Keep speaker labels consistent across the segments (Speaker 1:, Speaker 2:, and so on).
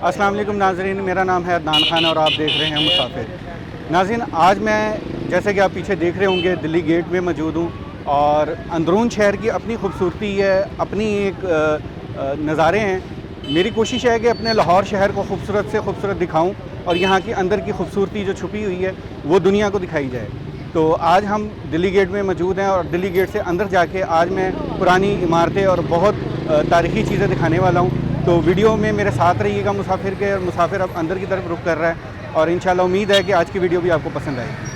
Speaker 1: अस्सलाम वालेकुम नाज़रीन, मेरा नाम है अदनान खान और आप देख रहे हैं मुसाफिर। नाज़रीन, आज मैं जैसे कि आप पीछे देख रहे होंगे दिल्ली गेट में मौजूद हूँ और अंदरून शहर की अपनी खूबसूरती है, अपनी एक नज़ारे हैं। मेरी कोशिश है कि अपने लाहौर शहर को खूबसूरत से खूबसूरत दिखाऊं और यहाँ की अंदर की खूबसूरती जो छुपी हुई है वो दुनिया को दिखाई जाए। तो आज हम दिल्ली गेट में मौजूद हैं और दिल्ली गेट से अंदर जाके आज मैं पुरानी इमारतें और बहुत तारीख़ी चीज़ें दिखाने वाला हूँ। तो वीडियो में मेरे साथ रहिएगा मुसाफिर के, और मुसाफिर अब अंदर की तरफ रुख कर रहा है और इंशाल्लाह उम्मीद है कि आज की वीडियो भी आपको पसंद आएगी।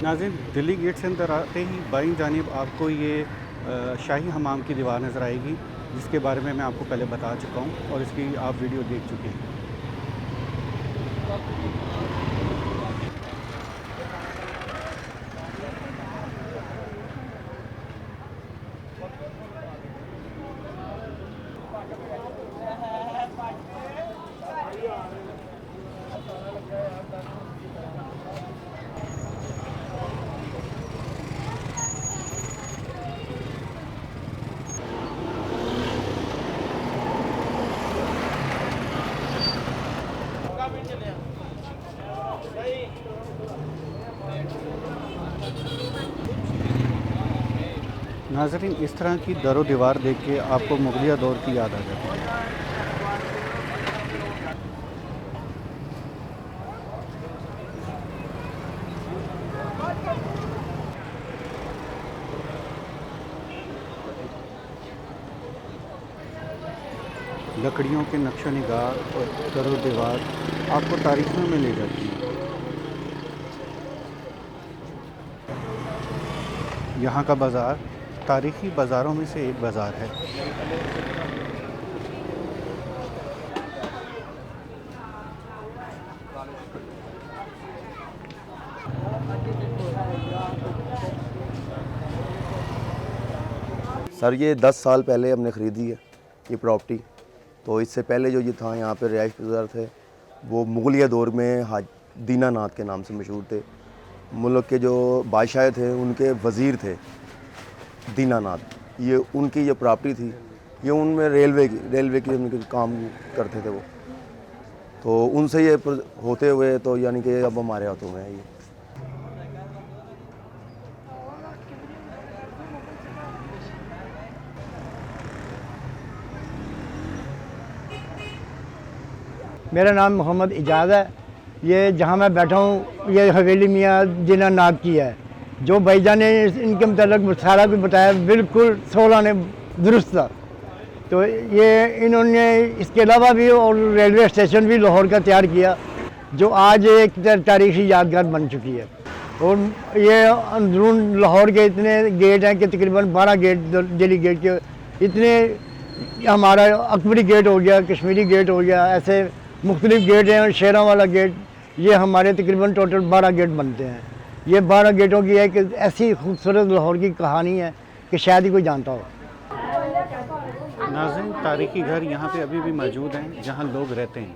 Speaker 1: नाज़रीन, दिल्ली गेट से अंदर आते ही बाईं जानिब आपको ये शाही हमाम की दीवार नज़र आएगी, जिसके बारे में मैं आपको पहले बता चुका हूँ और इसकी आप वीडियो देख चुके हैं। नाज़रीन, इस तरह की दरो दीवार देख के आपको मुगलिया दौर की याद आ जाती है। लकड़ियों के नक्शो निगार और दरो दीवार आपको तारीखों में ले जाती है। यहाँ का बाज़ार तारीख़ी बाज़ारों में से एक बाज़ार है।
Speaker 2: सर ये 10 साल पहले हमने ख़रीदी है ये प्रॉपर्टी। तो इससे पहले जो ये था यहाँ पे रिहाइश गुज़ार थे, वो मुग़लिया दौर में हाज दीनानाथ के नाम से मशहूर थे। मुल्क के जो बादशाह थे उनके वज़ीर थे दीनानाथ, ये उनकी ये प्रॉपर्टी थी। ये उनमें रेलवे की उनके काम करते थे वो, तो उनसे ये होते हुए तो यानी कि अब हमारे हाथों में है ये।
Speaker 3: मेरा नाम मोहम्मद इजाज़ है। ये जहाँ मैं बैठा हूँ ये हवेली मियाँ दीनानाथ की है। जो भाईजान ने इनके मतलब सारा कुछ बताया बिल्कुल 16 ने दुरुस्त था। तो ये इन्होंने इसके अलावा भी और रेलवे स्टेशन भी लाहौर का तैयार किया, जो आज एक तारीख़ी यादगार बन चुकी है। और ये अंदरून लाहौर के इतने गेट हैं कि तकरीबन 12 गेट दिल्ली गेट के इतने, हमारा अकबरी गेट हो गया, कश्मीरी गेट हो गया, ऐसे मुख्तलिफ गेट हैं। और शेरों वाला गेट, ये हमारे तकरीबन टोटल 12 गेट बनते हैं। ये 12 गेटों की एक ऐसी खूबसूरत लाहौर की कहानी है कि शायद ही कोई जानता हो।
Speaker 1: नाज़रीन, तारीख़ी घर यहाँ पे अभी भी मौजूद हैं जहाँ लोग रहते हैं।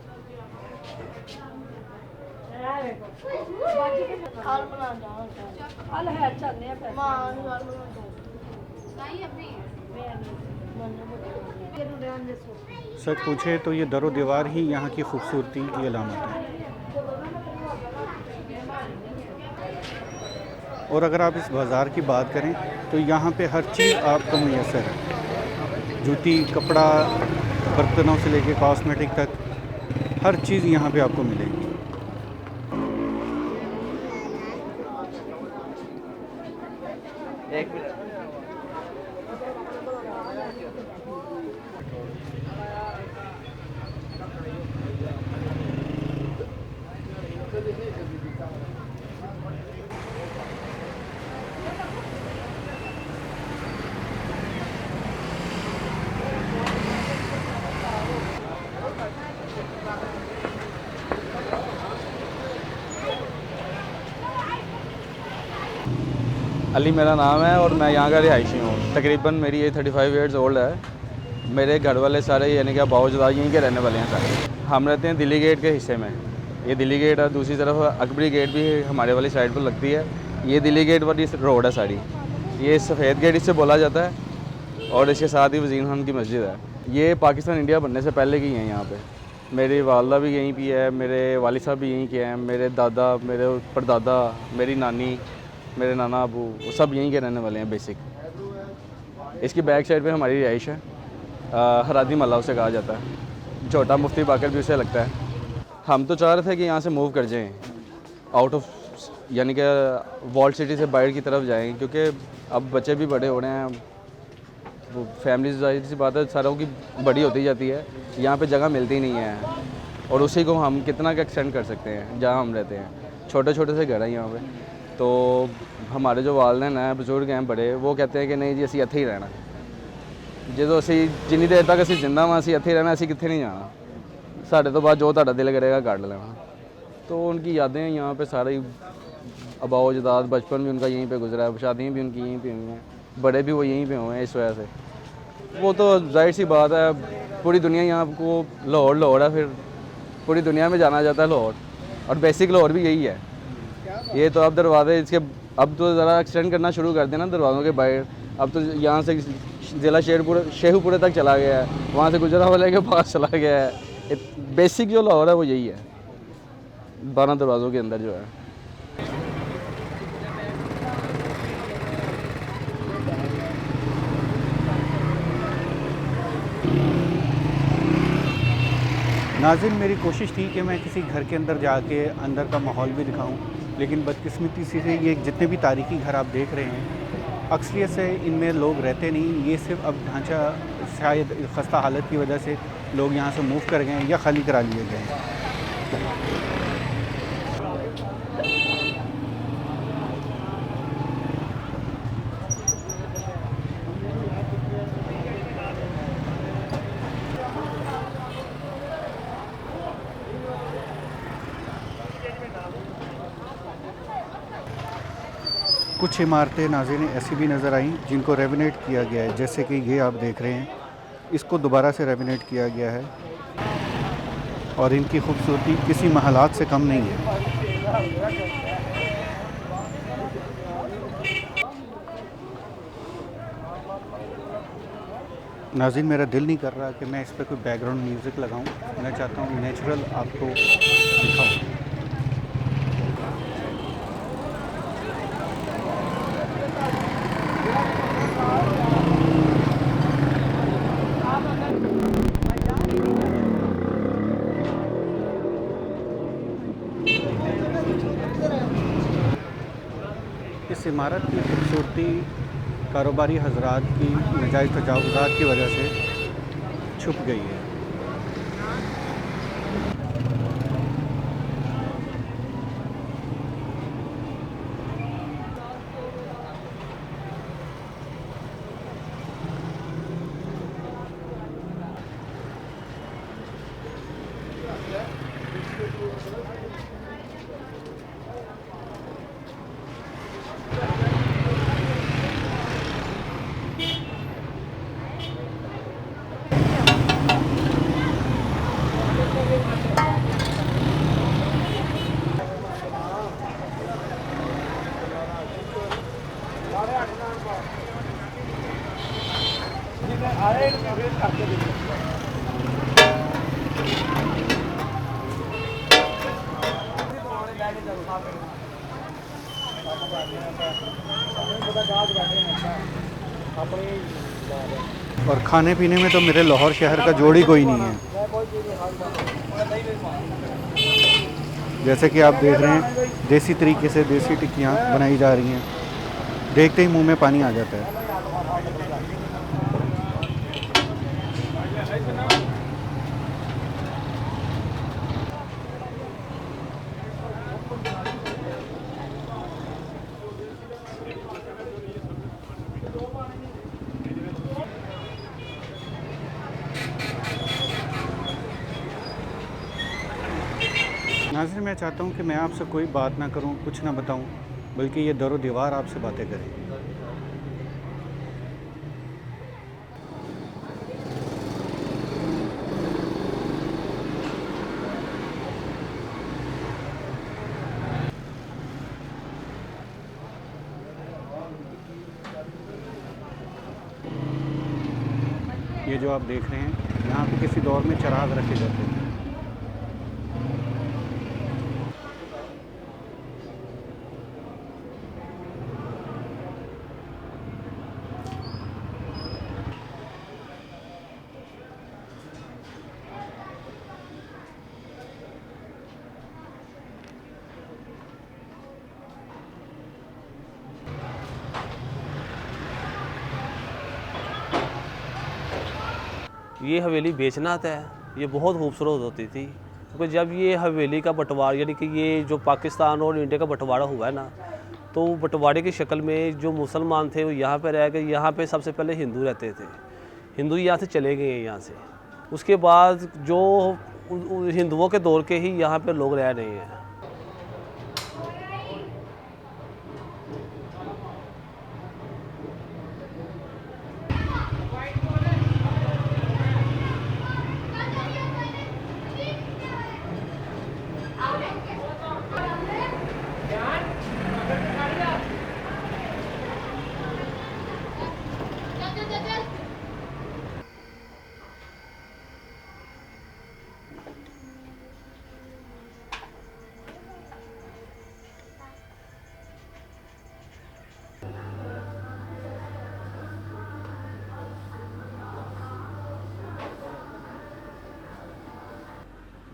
Speaker 1: सच पूछे तो ये दरो दीवार ही यहाँ की खूबसूरती की अलामत है। और अगर आप इस बाज़ार की बात करें तो यहाँ पे हर चीज़ आपको मुयस्सर है। जूती, कपड़ा, बर्तनों से लेके कॉस्मेटिक तक हर चीज़ यहाँ पे आपको मिलेगी।
Speaker 4: अली मेरा नाम है और मैं यहाँ का रिहायशी हूँ। तकरीबन मेरी एज 35 ईयर्स ओल्ड है। मेरे घर वाले सारे यानी कि बावजूद यहीं के रहने वाले हैं सारे। हम रहते हैं दिल्ली गेट के हिस्से में। ये दिल्ली गेट है, दूसरी तरफ अकबरी गेट भी हमारे वाली साइड पर लगती है। ये दिल्ली गेट वाली रोड है सारी। ये सफ़ेद गेट इससे बोला जाता है और इसके साथ ही वज़ीर खान की मस्जिद है। ये पाकिस्तान इंडिया बनने से पहले की हैं यहाँ पे। मेरी वालदा भी यहीं पे है, मेरे वालिद साहब भी यहीं के हैं, मेरे दादा, मेरे परदादा, मेरी नानी, मेरे नाना अबू, वो सब यहीं के रहने वाले हैं बेसिक। इसकी बैक साइड पे हमारी रिहाइश है। हरादी मल्ला उसे कहा जाता है। छोटा मुफ्ती बाकर भी उसे लगता है। हम तो चाह रहे थे कि यहाँ से मूव कर जाएं, आउट ऑफ यानी कि वॉल्ड सिटी से बाहर की तरफ जाएं, क्योंकि अब बच्चे भी बड़े हो रहे हैं। वो फैमिली जाहिर सी बात है सारों की बड़ी होती जाती है। यहाँ पे जगह मिलती नहीं है और उसी को हम कितना का एक्सटेंड कर सकते हैं जहाँ हम रहते हैं। छोटे छोटे से घर हैं यहाँ पे। तो हमारे जो वालिदैन हैं, बुजुर्ग हैं बड़े, वो कहते हैं कि नहीं जी असी इत्थे ही रहना। जो असी जिन्नी देर तक असी जिंदा हाँ असी इत्थे ही रहना, असी कित्थे नहीं जाना। साढ़े तो बाद जो तुहाडा दिल करेगा काट लेना। तो उनकी यादें हैं यहाँ पे सारी। आबाओ अजदाद बचपन भी उनका यहीं पे गुजरा है, शादियाँ भी उनकी यहीं पे हुई हैं, बड़े भी वो यहीं पे हुए हैं। इस वजह से वो तो जाहिर सी बात है, पूरी दुनिया यहाँ को लाहौर है, फिर पूरी दुनिया में जाना जाता है लाहौर। और बेसिक लाहौर भी यही है। ये तो अब दरवाजे इसके अब तो ज़रा एक्सटेंड करना शुरू कर देना दरवाज़ों के बाहर। अब तो यहाँ से ज़िला शेखुपुरे तक चला गया है, वहाँ से गुजरांवाले के पास चला गया है। बेसिक जो लाहौर है वो यही है, 12 दरवाज़ों के अंदर जो है।
Speaker 1: नाज़रीन, मेरी कोशिश थी कि मैं किसी घर के अंदर जाके अंदर का माहौल भी दिखाऊं, लेकिन बदकिस्मती से ये जितने भी तारीखी घर आप देख रहे हैं, अक्सरियत से इनमें लोग रहते नहीं। ये सिर्फ अब ढांचा शायद खस्ता हालत की वजह से लोग यहाँ से मूव कर गए हैं या खाली करा लिए गए हैं। कुछ इमारतें नाज़रीन ऐसी भी नज़र आईं जिनको रेनोवेट किया गया है, जैसे कि ये आप देख रहे हैं, इसको दोबारा से रेनोवेट किया गया है और इनकी खूबसूरती किसी महलात से कम नहीं है। नाज़रीन, मेरा दिल नहीं कर रहा कि मैं इस पर कोई बैकग्राउंड म्यूज़िक लगाऊं। मैं चाहता हूं नेचुरल आपको दिखाऊं। इस इमारत की खूबसूरती कारोबारी हजरात की नाजायज़ तजावुज़ात की वजह से छुप गई है। और खाने पीने में तो मेरे लाहौर शहर का जोड़ ही कोई नहीं है। जैसे कि आप देख रहे हैं, देसी तरीके से देसी टिक्कियाँ बनाई जा रही हैं। देखते ही मुंह में पानी आ जाता है। नाज़रीन, मैं चाहता हूं कि मैं आपसे कोई बात ना करूं, कुछ ना बताऊं, बल्कि ये दरो दीवार आपसे बातें करें। ये जो आप देख रहे हैं, यहाँ पे किसी दौर में चिराग रखे जाते थे।
Speaker 5: ये हवेली बेचनात है, ये बहुत खूबसूरत होती थी, क्योंकि जब ये हवेली का बंटवारा यानी कि ये जो पाकिस्तान और इंडिया का बंटवारा हुआ है ना, तो बंटवारे की शक्ल में जो मुसलमान थे वो यहाँ पे रह गए। यहाँ पे सबसे पहले हिंदू रहते थे, हिंदू यहाँ से चले गए हैं यहाँ से। उसके बाद जो हिंदुओं के दौर के ही यहाँ पे लोग रह रहे हैं।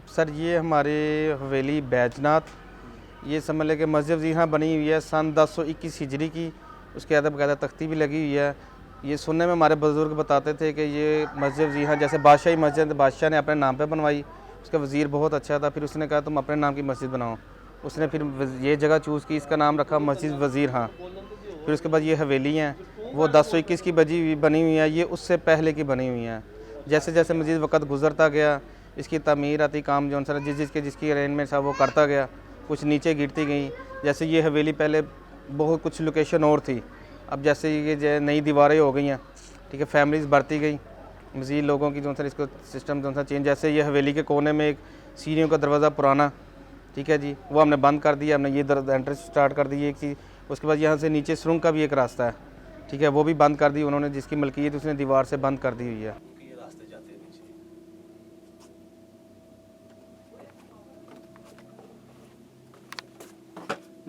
Speaker 6: सर ये हमारे हवेली बैजनाथ, ये समझ लें कि मस्जिद यहाँ बनी हुई है सन 1021 हिजरी की। उसके अदब बकायदा तख्ती भी लगी हुई है। ये सुनने में हमारे बुज़ुर्ग बताते थे कि ये मस्जिद यहाँ जैसे बादशाही मस्जिद बादशाह ने अपने नाम पे बनवाई, उसका वज़ीर बहुत अच्छा था, फिर उसने कहा तुम अपने नाम की मस्जिद बनाओ। उसने फिर ये जगह चूज़ की, इसका नाम रखा मस्जिद वज़ीर। हाँ, फिर उसके बाद ये हवेली हैं वो 1021 की बनी हुई है, ये उससे पहले की बनी हुई हैं। जैसे जैसे मज़ीद वक्त गुजरता गया, इसकी तमीराती काम जो सर जिसकी अरेंजमेंट था वो करता गया, कुछ नीचे गिरती गई। जैसे ये हवेली पहले बहुत कुछ लोकेशन और थी, अब जैसे ये नई दीवारें हो गई हैं, ठीक है, फैमिलीज़ बढ़ती गई, मज़ीद लोगों की जो सर इसको सिस्टम जो सा चेंज। जैसे ये हवेली के कोने में एक सीढ़ियों का दरवाज़ा पुराना, ठीक है जी, वो हमने बंद कर दिया, हमने ये एंट्रेंस स्टार्ट कर दी एक चीज़। उसके बाद यहाँ से नीचे सुरंग का भी एक रास्ता है, ठीक है, वो भी बंद कर दी उन्होंने, जिसकी मलकियत उसने दीवार से बंद कर दी हुई है।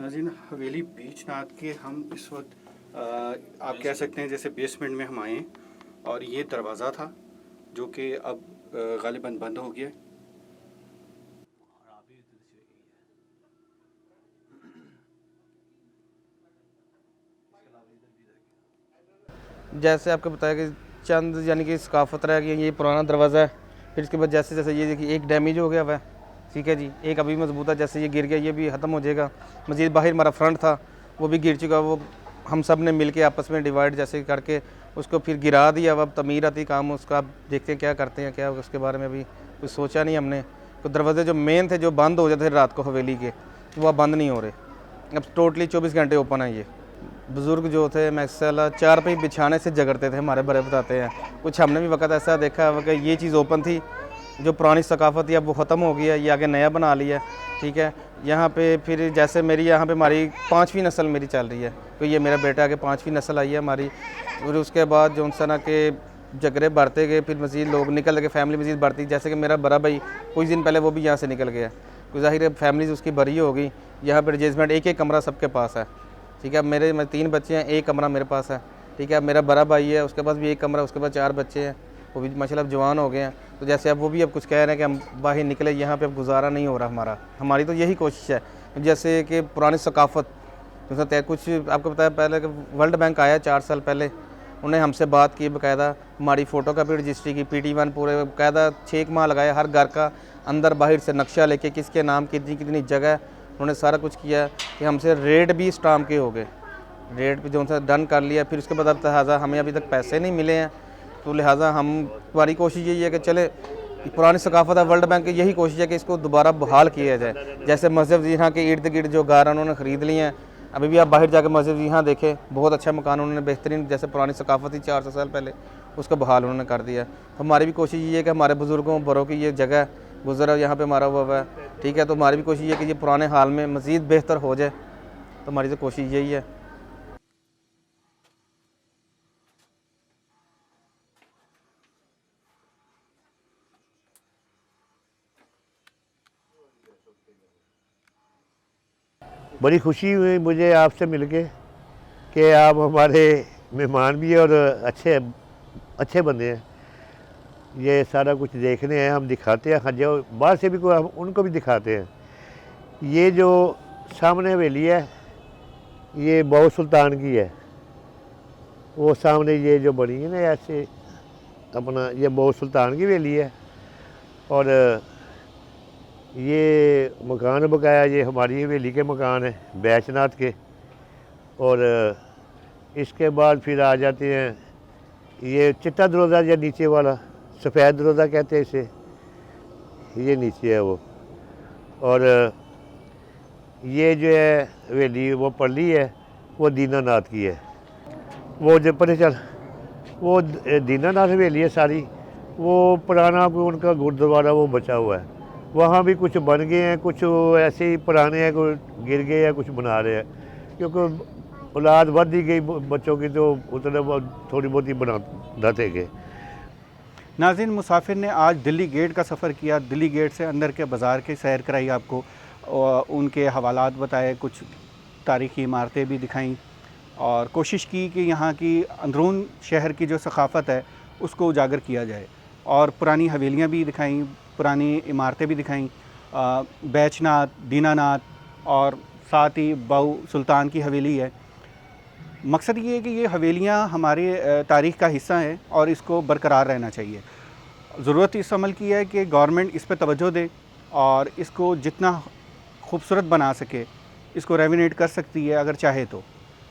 Speaker 1: नाज़रीन, हवेली बीचनाथ के हम इस वक्त आप कह सकते हैं जैसे बेसमेंट में हम आए, और ये दरवाज़ा था जो कि अब गालिबन बंद हो गया।
Speaker 6: जैसे आपको बताया कि चंद यानी कि सकाफत रह गई, ये पुराना दरवाज़ा है। फिर इसके बाद जैसे जैसे ये देखिए एक डैमेज हो गया हुआ है, ठीक है जी, एक अभी मजबूत है, जैसे ये गिर गया ये भी ख़त्म हो जाएगा। मज़ीद बाहर हमारा फ्रंट था वो भी गिर चुका, वो हम सब ने मिल के आपस में डिवाइड जैसे करके उसको फिर गिरा दिया। अब तमीराती काम उसका आप देखते हैं क्या करते हैं, क्या उसके बारे में अभी कुछ सोचा नहीं हमने। तो दरवाजे जो मेन थे जो बंद हो जाते थे रात को हवेली के, वो अब बंद नहीं हो रहे, अब टोटली 24 घंटे ओपन है। ये बुज़ुर्ग जो थे मैक्सला चार पे बिछाने से झगड़ते थे, हमारे बड़े बताते हैं। कुछ हमने भी वक्त ऐसा देखा कि ये चीज़ ओपन थी, जो पुरानी सकाफ़त थी अब वो ख़त्म हो गया, ये आगे नया बना लिया, ठीक है। यहाँ पे फिर जैसे मेरी यहाँ पे हमारी 5वीं नस्ल मेरी चल रही है, तो ये मेरा बेटा आगे 5वीं नस्ल आई है हमारी। और उसके बाद जो सना के झगड़े बढ़ते गए, फिर मज़ीद लोग निकल गए, फैमिली मज़ीद बढ़ती। जैसे कि मेरा बड़ा भाई कुछ दिन पहले वो भी यहाँ से निकल गया, तो ज़ाहिर है फैमिलीज़ उसकी बड़ी हो गई। यहाँ पर एडजस्टमेंट एक कमरा सबके पास है, ठीक है। मेरे 3 बच्चे हैं, एक कमरा मेरे पास है, ठीक है। मेरा बड़ा भाई है, उसके पास भी एक कमरा, उसके पास 4 बच्चे हैं, वो भी माशाल्लाह अब जवान हो गए हैं। तो जैसे अब वो भी अब कुछ कह रहे हैं कि हम बाहर निकले, यहाँ पे अब गुजारा नहीं हो रहा हमारी तो यही कोशिश है। जैसे कि पुरानी सकाफ़त जैसे कुछ आपको पता है, पहले वर्ल्ड बैंक आया 4 साल पहले, उन्हें हमसे बात की बाकायदा, हमारी फ़ोटो का भी रजिस्ट्री की, PT1 पूरे बाकायदा 6 माह लगाया, हर घर का अंदर बाहर से नक्शा लेके किसके नाम कितनी जगह, उन्होंने सारा कुछ किया कि हमसे रेट भी स्टाम्प के हो गए, रेट भी जो सा डन कर लिया। फिर उसके बाद अब लिहाजा हमें अभी तक पैसे नहीं मिले हैं, तो लिहाजा हमारी कोशिश यही है कि चले पुरानी सकाफ़त है, वर्ल्ड बैंक की यही कोशिश है कि इसको दोबारा बहाल किया जाए। जैसे मस्जिद यहाँ के इर्द गिर्द जो घर उन्होंने ख़रीद लिए हैं, अभी भी आप बाहर जाकर मस्जिद यहाँ देखें, बहुत अच्छा मकान उन्होंने बेहतरीन, जैसे पुरानी सकाफ़त थी 400 साल पहले, उसका बहाल उन्होंने कर दिया। तो हमारी भी कोशिश ये है कि हमारे बुज़ुर्गों बड़ों की ये जगह गुजरा यहाँ पे मारा हुआ है, ठीक है। तो हमारी भी कोशिश है कि ये पुराने हाल में मज़ीद बेहतर हो जाए, तो हमारी तो कोशिश यही है।
Speaker 7: बड़ी खुशी हुई मुझे आपसे मिलके कि आप हमारे मेहमान भी हैं और अच्छे बंदे हैं। ये सारा कुछ देखने हैं, हम दिखाते हैं, जो बाहर से भी कोई हम उनको भी दिखाते हैं। ये जो सामने हवेली है ये बहू सुल्तान की है। वो सामने ये जो बनी है ना ऐसे अपना, ये बहू सुल्तान की हवेली है। और ये मकान बकाया ये हमारी हवेली के मकान है बैचनाथ के। और इसके बाद फिर आ जाते हैं ये चिट्टा दरवाज़ा या नीचे वाला सफ़ेद दरवाज़ा कहते हैं इसे, ये नीचे है वो। और ये जो है हवेली वो पल्ली है वो दीनानाथ की है। वो जो पता चल वो दीनानाथ हवेली है सारी, वो पुराना कोई उनका गुरुद्वारा वो बचा हुआ है। वहाँ भी कुछ बन गए हैं, कुछ ऐसे ही पुराने हैं, कुछ गिर गए हैं, कुछ बना रहे हैं, क्योंकि औलाद बढ़ ही गई बच्चों की, तो उतने थोड़ी बहुत ही बनाते गए।
Speaker 1: नाज़रीन, मुसाफिर ने आज दिल्ली गेट का सफ़र किया। दिल्ली गेट से अंदर के बाज़ार की सैर कराई आपको, और उनके हवालात बताए, कुछ तारीख़ी इमारतें भी दिखाईं और कोशिश की कि यहाँ की अंदरून शहर की जो सकाफ़त है उसको उजागर किया जाए। और पुरानी हवेलियाँ भी दिखाईं, पुरानी इमारतें भी दिखाईं, बैचनाथ, दीनानाथ और साथ ही बहू सुल्तान की हवेली है। मकसद ये है कि ये हवेलियाँ हमारे तारीख़ का हिस्सा हैं और इसको बरकरार रहना चाहिए। ज़रूरत इस अमल की है कि गवर्नमेंट इस पर तवज्जो दे और इसको जितना खूबसूरत बना सके इसको रेविनेट कर सकती है, अगर चाहे तो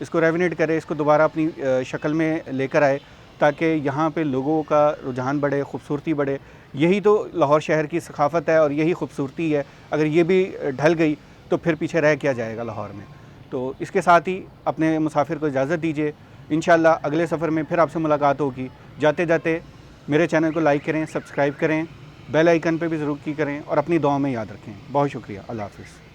Speaker 1: इसको रेविनेट करे, इसको दोबारा अपनी शक्ल में लेकर आए, ताकि यहाँ पे लोगों का रुझान बढ़े, खूबसूरती बढ़े। यही तो लाहौर शहर की सकाफ़त है और यही खूबसूरती है। अगर ये भी ढल गई तो फिर पीछे रह क्या जाएगा लाहौर में। तो इसके साथ ही अपने मुसाफिर को इजाज़त दीजिए। इंशाअल्लाह अगले सफ़र में फिर आपसे मुलाकात होगी। जाते जाते मेरे चैनल को लाइक करें, सब्सक्राइब करें, बेल आइकन पे भी ज़रूर की करें और अपनी दुआ में याद रखें। बहुत शुक्रिया। अल्लाह हाफ़िज़।